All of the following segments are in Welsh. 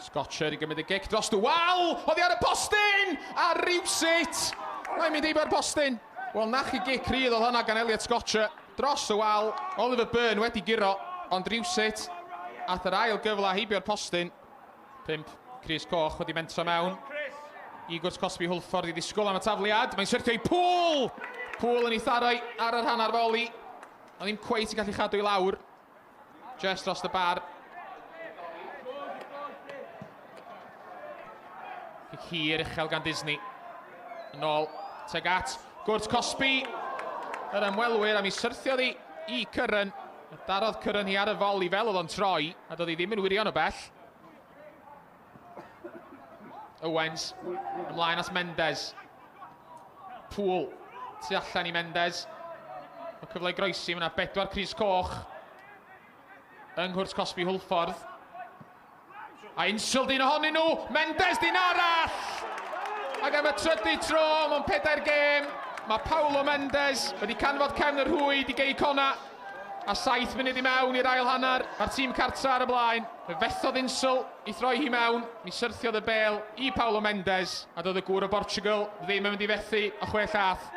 Scotcher i gymryd y gic dros dy wal. Oddi ar y postyn! A rywsut! Mae'n mynd i ber postyn. Wel, nach i gic rydd oedd hwnna gan Elliot Scotcher. Dros y wal. Oliver Byrne wedi giro. Ond rywsut. Ath yr ail gyfle heibio'r postyn. 5. Chris Coch wedi mentro mewn. Igor Cosby Hwlffordd i ddisgwyl am y tafliad. Mae'n syrthio i Pŵl. Pŵl yn ei tharau ar yr hanner foli. Ond ddim cweit i gallu chadw i lawr. Just dros y bar. Cic hir uchel gan Disney. Yn ôl, teg at Gwrt Cosby. Yr ymwelwyr am ei syrthio ddi i Cyrren. Darodd Cyrren hi ar y foli fel oedd o'n troi. A doedd hi ddim yn wirion o bell. Owens, ymlaen at Mendes. Pŵl, tu allan i Mendes. O cyfle i groesi, mae yna 4 Chris Coch. Yng Nghwrt Cosby Hwlffordd. A insul dyn ohonyn nhw, Mendes dyn arall! Ac am y trydydd tro, mewn 4 gêm. Mae Paulo Mendes wedi canfod cefn yr hwyd i gei cona. A 7 munud i mewn i'r ail hanner. Mae'r tîm cartra ar y blaen. Fe fethodd insul i throi hi mewn. Mi syrthiodd y bêl i Paulo Mendes. A doedd y gŵr o Portugal ddim yn mynd i fethu o 6 llath.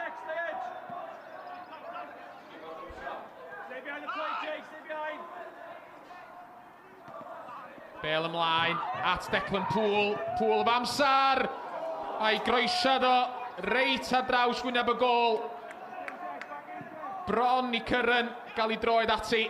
Bêl ymlaen at Declan Pŵl. Pŵl of amser. A'i groesiad o reit ar draws gwyneb y gôl. Bron i Cyrren gael ei droed ati.